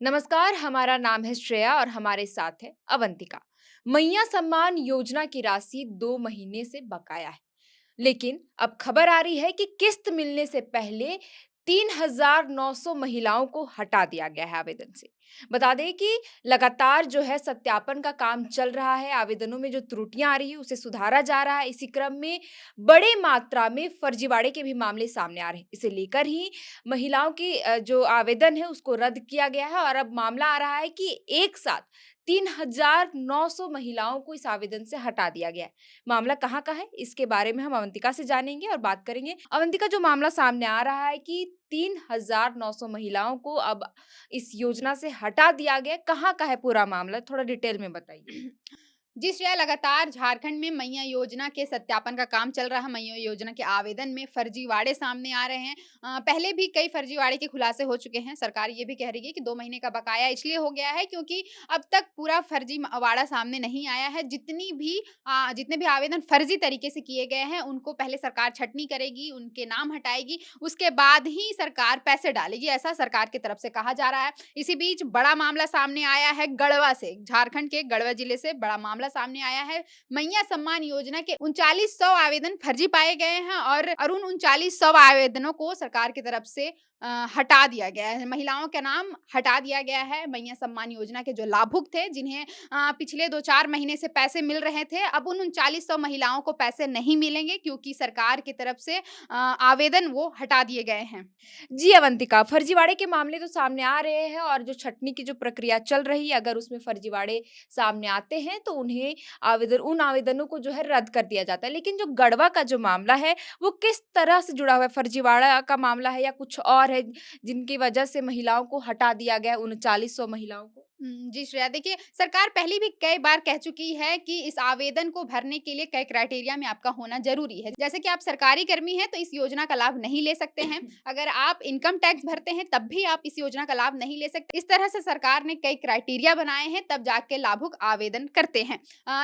नमस्कार, हमारा नाम है श्रेया और हमारे साथ है अवंतिका। मैया सम्मान योजना की राशि 2 महीने से बकाया है। लेकिन अब खबर आ रही है कि किस्त मिलने से पहले 3,900 महिलाओं को हटा दिया गया है आवेदन से। बता दें कि लगातार जो है सत्यापन का काम चल रहा है, आवेदनों में जो त्रुटियां आ रही है उसे सुधारा जा रहा है। इसी क्रम में बड़े मात्रा में फर्जीवाड़े के भी मामले सामने आ रहे हैं। इसे लेकर ही महिलाओं की जो आवेदन है उसको रद्द किया गया है और अब मामला आ रहा है कि एक साथ 3,900 महिलाओं को इस आवेदन से हटा दिया गया है। मामला कहाँ का है? इसके बारे में हम अवंतिका से जानेंगे और बात करेंगे। अवंतिका, जो मामला सामने आ रहा है कि 3,900 महिलाओं को अब इस योजना से हटा दिया गया, कहाँ का है पूरा मामला? थोड़ा डिटेल में बताइए। जी श्रेया, लगातार झारखंड में मैया योजना के सत्यापन का काम चल रहा है। मैया योजना के आवेदन में फर्जीवाड़े सामने आ रहे हैं। पहले भी कई फर्जीवाड़े के खुलासे हो चुके हैं। सरकार ये भी कह रही है कि 2 महीने का बकाया इसलिए हो गया है क्योंकि अब तक पूरा वाड़ा सामने नहीं आया है। जितने भी आवेदन फर्जी तरीके से किए गए हैं, उनको पहले सरकार छँटनी करेगी, उनके नाम हटाएगी, उसके बाद ही सरकार पैसे डालेगी, ऐसा सरकार की तरफ से कहा जा रहा है। इसी बीच बड़ा मामला सामने आया है गढ़वा से। झारखंड के गढ़वा जिले से बड़ा मामला सामने आया है। मैया सम्मान योजना के 3900 आवेदन फर्जी पाए गए हैं और उन 3900 आवेदनों को सरकार की तरफ से हटा दिया गया है। महिलाओं का नाम हटा दिया गया है। मैया सम्मान योजना के जो लाभुक थे, जिन्हें पिछले 2-4 महीने से पैसे मिल रहे थे, अब उन 3900 महिलाओं को पैसे नहीं मिलेंगे क्योंकि सरकार की तरफ से आवेदन वो हटा दिए गए हैं। जी अवंतिका, फर्जीवाड़े के मामले तो सामने आ रहे हैं और जो छँटनी की जो प्रक्रिया चल रही है, अगर उसमें फर्जीवाड़े सामने आते हैं, तो उन आवेदनों को जो है रद्द कर दिया जाता है। लेकिन जो गढ़वा का जो मामला है, वो किस तरह से जुड़ा हुआ है? फर्जीवाड़ा का मामला है या कुछ और है, जिनकी वजह से महिलाओं को हटा दिया गया है, 3900 महिलाओं को? जी श्रेया, देखिए सरकार पहले भी कई बार कह चुकी है कि इस आवेदन को भरने के लिए कई क्राइटेरिया में आपका होना ज़रूरी है। जैसे कि आप सरकारी कर्मी हैं तो इस योजना का लाभ नहीं ले सकते हैं। अगर आप इनकम टैक्स भरते हैं तब भी आप इस योजना का लाभ नहीं ले सकते। इस तरह से सरकार ने कई क्राइटेरिया बनाए हैं, तब जाके लाभुक आवेदन करते हैं।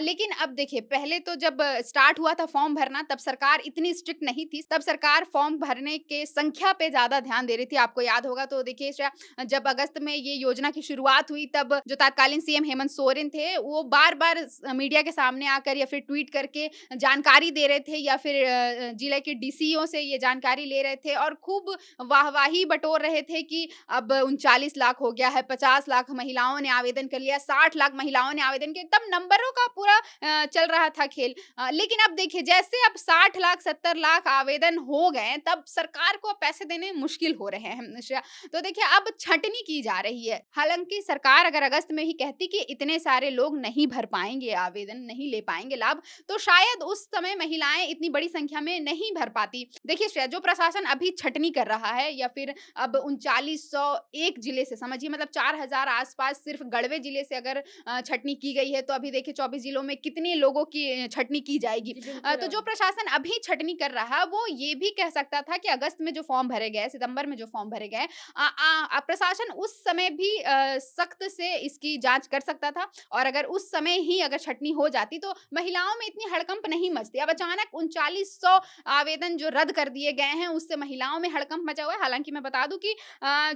लेकिन अब देखिए, पहले तो जब स्टार्ट हुआ था फॉर्म भरना, तब सरकार इतनी स्ट्रिक्ट नहीं थी। तब सरकार फॉर्म भरने के संख्या पे ज़्यादा ध्यान दे रही थी। आपको याद होगा तो देखिए श्रेया, जब अगस्त में ये योजना की शुरुआत हुई, तब जो तत्कालीन सीएम हेमंत सोरेन थे, वो बार-बार मीडिया के सामने आकर या फिर ट्वीट करके जानकारी दे रहे थे या फिर जिले के डीसीओ से ये जानकारी ले रहे थे और खूब वाहवाही बटोर रहे थे कि अब 39 लाख हो गया है, 50 लाख महिलाओं ने आवेदन कर लिया, 60 लाख महिलाओं ने आवेदन किया, तब नंबरों का पूरा चल रहा था खेल। लेकिन अब देखिए, जैसे अब 60 लाख, 70 लाख आवेदन हो गए, तब सरकार को पैसे देने मुश्किल हो रहे हैं। तो देखिए, अब छँटनी की जा रही है। हालाँकि सरकार अगर अगस्त में ही कहती कि इतने सारे लोग नहीं भर पाएँगे आवेदन, नहीं ले पाएँगे लाभ, तो शायद उस समय महिलाएँ इतनी बड़ी संख्या में नहीं भर पाती। देखिए श्रेया, जो प्रशासन अभी छँटनी कर रहा है या फिर अब 3900 एक जिले से, समझिए मतलब 4000 आस-पास सिर्फ गढ़वे जिले से अगर छँटनी की गई है, तो अभी देखिए 24 जिलों में कितने लोगों की छँटनी की जाएगी। जी, बिल्कुल तो जो प्रशासन अभी छँटनी कर रहा है, वो ये भी कह सकता था कि अगस्त में जो फॉर्म भरे गए, सितंबर में जो फॉर्म भरे गए, प्रशासन उस समय भी सख्त से इसकी जाँच कर सकता था और अगर उस समय ही अगर छँटनी हो जाती तो महिलाओं में इतनी हड़कंप नहीं मचती। अब अचानक 3900 आवेदन जो रद्द कर दिए गए हैं, उससे महिलाओं में हड़कंप मचा हुआ है। हालाँकि मैं बता दूँ कि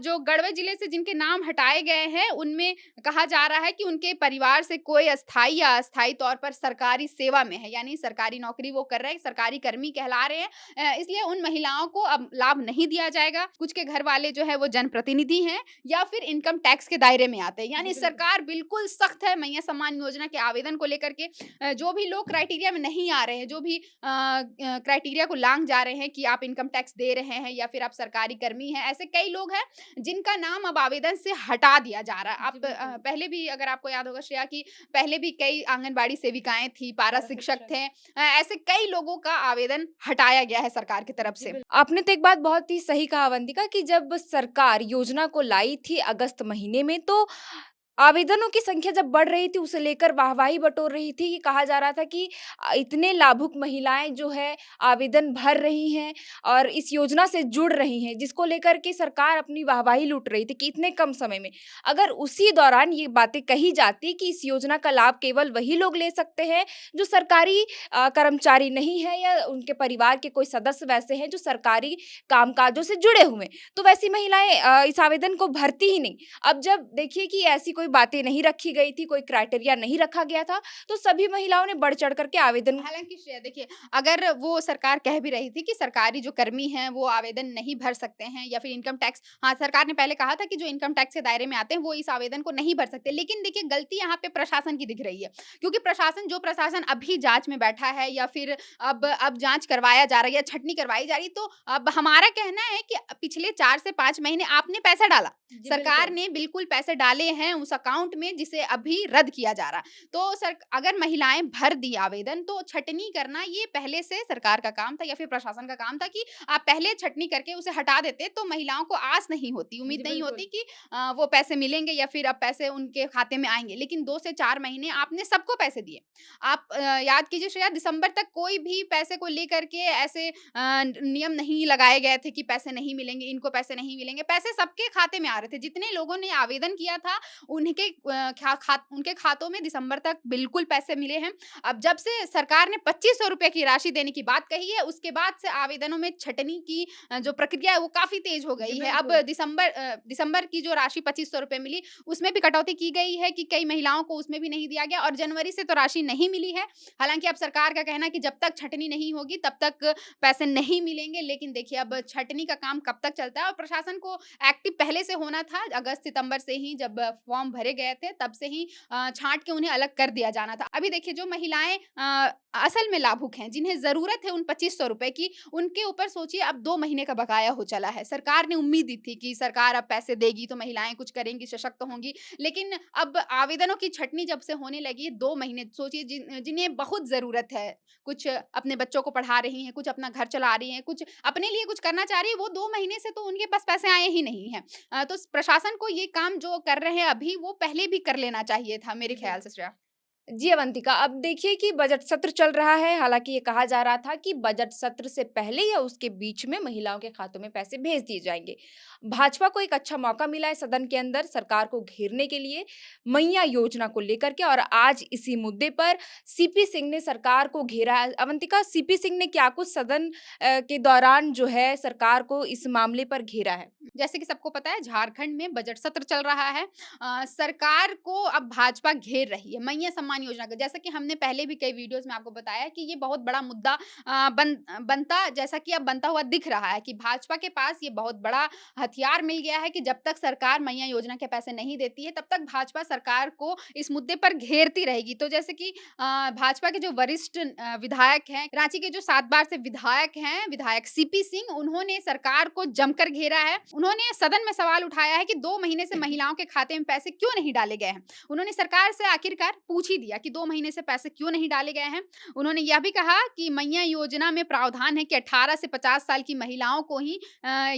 जो गढ़वा जिले से जिनके नाम हटाए गए हैं, उनमें कहा जा रहा है कि उनके परिवार से कोई अस्थायी या अस्थायी तौर पर सरकारी सेवा में है, यानी सरकारी नौकरी वो कर रहे हैं, सरकारी कर्मी कहला रहे हैं। इसलिए उन महिलाओं को अब लाभ नहीं दिया जाएगा। कुछ के घर वाले जो है वो जनप्रतिनिधि हैं या फिर इनकम टैक्स के दायरे में आते हैं। जी, यानी बिल्कुल। सरकार बिल्कुल सख्त है मैया सम्मान योजना के आवेदन को लेकर के। जो भी लोग क्राइटेरिया में नहीं आ रहे हैं, जो भी क्राइटेरिया को लांघ जा रहे हैं कि आप इनकम टैक्स दे रहे हैं या फिर आप सरकारी कर्मी हैं, ऐसे कई लोग हैं जिनका नाम अब आवेदन से हटा दिया जा रहा है। जी, आप बिल्कुल। पहले भी अगर आपको याद होगा श्रेया कि पहले भी कई आंगनबाड़ी सेविकाएँ थी, पारा पारा शिक्षक शिक्षक। थे। ऐसे कई लोगों का आवेदन हटाया गया है सरकार की तरफ जी, से। आपने तो एक बात बहुत ही सही कहा अवंतिका कि जब सरकार योजना को लाई थी अगस्त महीने में, तो आवेदनों की संख्या जब बढ़ रही थी, उसे लेकर वाहवाही बटोर रही थी कि कहा जा रहा था कि इतने लाभुक महिलाएँ जो है आवेदन भर रही हैं और इस योजना से जुड़ रही हैं, जिसको लेकर के सरकार अपनी वाहवाही लूट रही थी कि इतने कम समय में। अगर उसी दौरान ये बातें कही जाती कि इस योजना का लाभ केवल वही लोग ले सकते हैं जो सरकारी कर्मचारी नहीं है या उनके परिवार के कोई सदस्य वैसे हैं जो सरकारी कामकाजों से जुड़े हुए हैं, तो वैसी महिलाएँ इस आवेदन को भरती ही नहीं। अब जब देखिए कि ऐसी कोई बातें नहीं रखी गई थी, कोई क्राइटेरिया नहीं रखा गया था, तो सभी महिलाओं ने बढ़-चढ़ कर के आवेदन हालाँकि श्रेया देखिए, अगर वो सरकार कह भी रही थी कि सरकारी जो कर्मी हैं, वो आवेदन नहीं भर सकते हैं या फिर इनकम टैक्स हाँ, सरकार ने पहले कहा था कि जो इनकम टैक्स के दायरे में आते हैं, वो इस आवेदन को नहीं भर सकते। लेकिन देखिए, गलती यहाँ पे प्रशासन की दिख रही है, क्योंकि प्रशासन अभी जाँच में बैठा है या फिर अब जाँच करवाया जा रहा है या छँटनी करवाई जा रही है, तो अब हमारा कहना है कि पिछले 4 से 5 महीने आपने पैसा डाला। जी, सरकार बिल्कुल। ने बिल्कुल पैसे डाले हैं उस अकाउंट में, जिसे अभी रद्द किया जा रहा है। तो सर अगर महिलाएँ भर दी आवेदन तो छँटनी करना ये पहले से सरकार का काम था या फिर प्रशासन का काम था कि आप पहले छँटनी करके उसे हटा देते तो महिलाओं को आस नहीं होती, उम्मीद जी, नहीं होती बिल्कुल। कि वो पैसे मिलेंगे या फिर अब पैसे उनके खाते में आएँगे। लेकिन 2 से 4 महीने आपने सबको पैसे दिए। आप याद कीजिए शायद दिसंबर तक कोई भी पैसे को लेकर के ऐसे नियम नहीं लगाए गए थे कि पैसे नहीं मिलेंगे, इनको पैसे नहीं मिलेंगे। पैसे सबके खाते में आ रहे थे। जितने लोगों ने आवेदन किया था उनके उनके खातों में दिसंबर तक बिल्कुल पैसे मिले हैं। अब जब से सरकार ने ₹2500 की राशि देने की बात कही है, उसके बाद से आवेदनों में छँटनी की जो प्रक्रिया है वो काफ़ी तेज़ हो जी, गई है। अब बिल्कुल। दिसंबर की जो राशि ₹2500 मिली, उसमें भी कटौती की गई है कि कई महिलाओं को उसमें भी नहीं दिया गया और जनवरी से तो राशि नहीं मिली है। हालाँकि अब सरकार का कहना है कि जब तक छँटनी नहीं होगी तब तक पैसे नहीं मिलेंगे। लेकिन देखिए अब छँटनी का काम कब तक चलता है और प्रशासन को एक्टिव पहले से होना था, अगस्त-सितंबर से ही जब फॉर्म भरे गए थे तब से ही छाँट के उन्हें अलग कर दिया जाना था। अभी देखिए जो महिलाएँ असल में लाभुक हैं, जिन्हें ज़रूरत है उन ₹2500 की, उनके ऊपर सोचिए अब 2 महीने का बकाया हो चला है। सरकार ने उम्मीद दी थी कि सरकार अब पैसे देगी तो महिलाएँ कुछ करेंगी, सशक्त होंगी। लेकिन अब आवेदनों की छँटनी जब से होने लगी, 2 महीने सोचिए जिन्हें बहुत ज़रूरत है, कुछ अपने बच्चों को पढ़ा रही हैं, कुछ अपना घर चला रही हैं, कुछ अपने लिए कुछ करना चाह रही हैं, वो 2 महीने से तो उनके पास पैसे आए ही नहीं हैं। तो प्रशासन को ये काम जो कर रहे हैं अभी, वो पहले भी कर लेना चाहिए था मेरे जी, ख़्याल से बिल्कुल। श्रेया। जी, अवंतिका, अब देखिए कि बजट सत्र चल रहा है, हालाँकि ये कहा जा रहा था कि बजट सत्र से पहले या उसके बीच में महिलाओं के खातों में पैसे भेज दिए जाएँगे। भाजपा को एक अच्छा मौका मिला है सदन के अंदर सरकार को घेरने के लिए, मैया योजना को लेकर के और आज इसी मुद्दे पर सीपी सिंह ने सरकार को घेरा है। अवंतिका, सीपी सिंह ने क्या कुछ सदन के दौरान जो है सरकार को इस मामले पर घेरा है? जैसे कि सबको पता है झारखंड में बजट सत्र चल रहा है। सरकार को अब भाजपा घेर रही है मैया सम्मान योजना का। जैसा कि हमने पहले भी कई वीडियोज़ में आपको बताया कि ये बहुत बड़ा मुद्दा बनता जैसा कि अब बनता हुआ दिख रहा है कि भाजपा के पास ये बहुत बड़ा हथियार मिल गया है कि जब तक सरकार मैया योजना के पैसे नहीं देती है, तब तक भाजपा सरकार को इस मुद्दे पर घेरती रहेगी। तो जैसे कि भाजपा के जो वरिष्ठ विधायक हैं, रांची के जो 7 बार से विधायक हैं, विधायक सीपी सिंह, उन्होंने सरकार को जमकर घेरा है। उन्होंने सदन में सवाल उठाया है कि 2 महीने से महिलाओं के खाते में पैसे क्यों नहीं डाले गए हैं? उन्होंने सरकार से आखिरकार पूछ ही दिया कि 2 महीने से पैसे क्यों नहीं डाले गए हैं? उन्होंने यह भी कहा कि मैया योजना में प्रावधान है कि 18 से 50 साल की महिलाओं को ही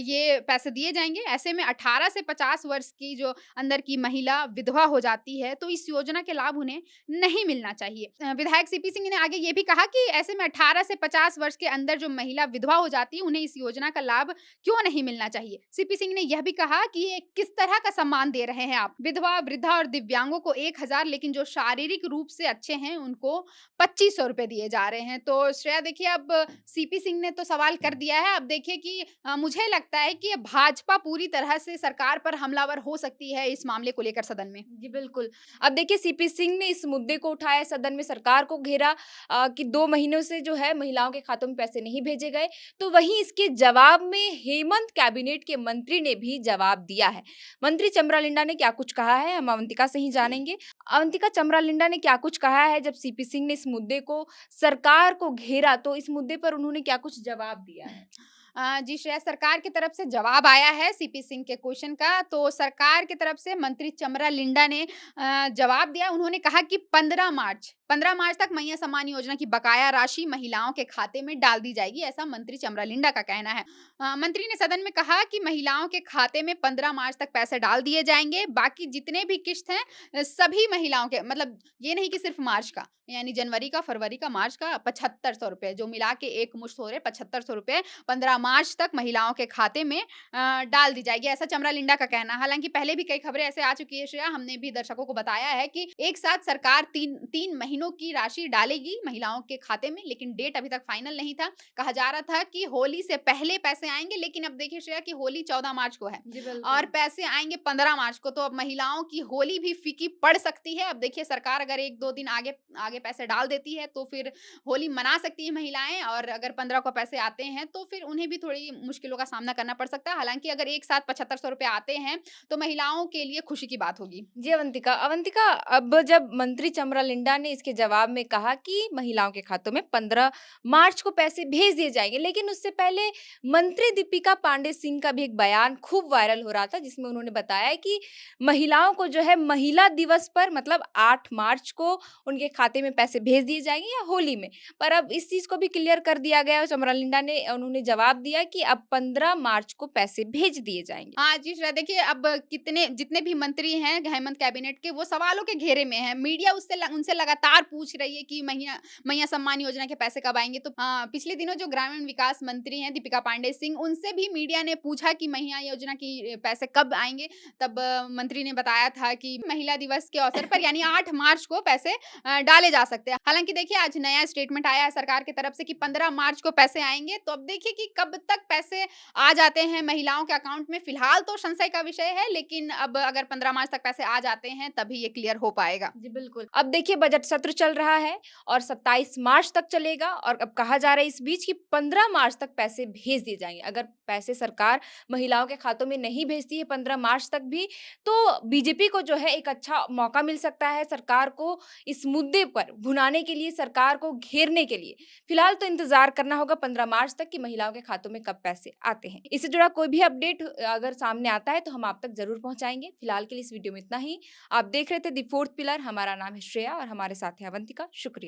ये पैसे दिए जाएँगे। ऐसे में 18 से 50 वर्ष की जो अंदर की महिला विधवा हो जाती है, तो इस योजना के लाभ उन्हें नहीं मिलना चाहिए। विधायक सीपी सिंह ने आगे ये भी कहा कि ऐसे में 18 से 50 वर्ष के अंदर जो महिला विधवा हो जाती है, उन्हें इस योजना का लाभ क्यों नहीं मिलना चाहिए? सीपी सिंह ने यह भी कहा कि ये किस तरह का सम्मान दे रहे हैं आप? विधवा, वृद्धा और दिव्यांगों को 1000 लेकिन जो शारीरिक रूप से अच्छे हैं, उनको ₹2500 दिए जा रहे हैं। तो श्रेया देखिए अब सीपी सिंह ने तो सवाल कर दिया है। अब देखिए कि मुझे लगता है कि भाजपा पूरी तरह से सरकार पर हमलावर हो सकती है इस मामले को लेकर सदन में। जी, बिल्कुल। अब देखिए सीपी सिंह ने इस मुद्दे को उठाया सदन में सरकार को घेरा कि 2 महीनों से जो है महिलाओं के खातों में पैसे नहीं भेजे गए। तो वहीं इसके जवाब में हेमंत कैबिनेट के मंत्री ने भी जवाब दिया है। मंत्री चमरा लिंडा ने क्या कुछ कहा है हम अवंतिका से ही जानेंगे। अवंतिका, चमरा लिंडा ने क्या कुछ कहा है जब सीपी सिंह ने इस मुद्दे को सरकार को घेरा तो इस मुद्दे पर उन्होंने क्या कुछ जवाब दिया है? जी श्रेया सरकार की तरफ से जवाब आया है सीपी सिंह के क्वेश्चन का, तो सरकार की तरफ से मंत्री चमरा लिंडा ने जवाब दिया। उन्होंने कहा कि 15 मार्च 15 मार्च तक मैया सम्मान योजना की बकाया राशि महिलाओं के खाते में डाल दी जाएगी, ऐसा मंत्री चमरालिंडा का कहना है। मंत्री ने सदन में कहा कि महिलाओं के खाते में 15 मार्च तक पैसे डाल दिए जाएंगे। बाकी जितने भी किश्त हैं सभी महिलाओं के, मतलब ये नहीं कि सिर्फ मार्च का, यानी जनवरी का, फरवरी का, मार्च का 7500 रुपए जो मिला के एक मुश्त हो रहे 7500 रुपए 15 मार्च तक महिलाओं के खाते में डाल दी जाएगी, ऐसा चमरालिंडा का कहना है। हालांकि पहले भी कई खबरें ऐसे आ चुकी है श्रेया, हमने भी दर्शकों को बताया है कि एक साथ सरकार तीन महीनों की राशि डालेगी महिलाओं के खाते में, लेकिन डेट अभी तक फाइनल नहीं था। कहा जा रहा था कि होली से पहले पैसे आएंगे, लेकिन अब देखिए श्रेया कि होली 14 मार्च को है जी, और बिल्कुल। पैसे आएंगे 15 मार्च को, तो अब महिलाओं की होली भी फीकी पड़ सकती है। अब देखिए सरकार अगर 1-2 दिन आगे आगे पैसे डाल देती है तो फिर होली मना सकती है महिलाएं, और अगर 15 को पैसे आते हैं तो फिर उन्हें भी थोड़ी मुश्किलों का सामना करना पड़ सकता है। हालांकि अगर एक साथ 7500 रुपए आते हैं तो महिलाओं के लिए खुशी की बात होगी। जी, अवंतिका। अवंतिका, अब जब मंत्री चमरालिंडा ने इसके जवाब में कहा कि महिलाओं के खातों में 15 मार्च को पैसे भेज दिए जाएँगे, लेकिन उससे पहले मंत्री दीपिका पांडे सिंह का भी एक बयान खूब वायरल हो रहा था, जिसमें उन्होंने बताया कि महिलाओं को जो है महिला दिवस पर मतलब 8 मार्च को उनके खाते में पैसे भेज दिए जाएँगे या होली में। पर अब इस चीज़ को भी क्लियर कर दिया गया है, चमरालिंडा ने उन्होंने जवाब दिया कि अब 15 मार्च को पैसे भेज दिए जाएँगे। हाँ जी, श्रेया देखिए अब कितने जितने भी मंत्री हैं हेमंत कैबिनेट के, वो सवालों के घेरे में हैं। मीडिया उनसे लगातार पूछ रही है कि मैया सम्मान योजना के पैसे कब आएँगे? तो पिछले दिनों जो ग्रामीण विकास मंत्री हैं दीपिका पांडे सिंह, उनसे भी मीडिया ने पूछा कि मैया योजना की पैसे कब आएँगे? तब मंत्री ने बताया था कि महिला दिवस के अवसर पर यानी 8 मार्च को पैसे डाले जा सकते हैं। हालाँकि देखिए आज नया स्टेटमेंट आया है सरकार की तरफ से कि 15 मार्च को पैसे आएँगे, तो अब देखिए कि कब तक पैसे आ जाते हैं महिलाओं के अकाउंट में। फिलहाल तो संशय का विषय है, लेकिन अब अगर 15 मार्च तक पैसे आ जाते हैं तभी ये क्लियर हो पाएगा। जी, बिल्कुल। अब देखिए बजट सत्र चल रहा है और 27 मार्च तक चलेगा और अब कहा जा रहा है इस बीच कि 15 मार्च तक पैसे भेज दिए जाएँगे। अगर पैसे सरकार महिलाओं के खातों में नहीं भेजती है 15 मार्च तक भी, तो बीजेपी को जो है एक अच्छा मौका मिल सकता है सरकार को इस मुद्दे पर भुनाने के लिए, सरकार को घेरने के लिए। फिलहाल तो इंतज़ार करना होगा 15 मार्च तक कि महिलाओं के खातों में कब पैसे आते हैं। इससे जुड़ा कोई भी अपडेट अगर सामने आता है तो हम आप तक ज़रूर पहुँचाएँगे। फिलहाल के लिए इस वीडियो में इतना ही। आप देख रहे थे द फोर्थ पिलर। हमारा नाम है श्रेया और हमारे साथ है अवंतिका। शुक्रिया।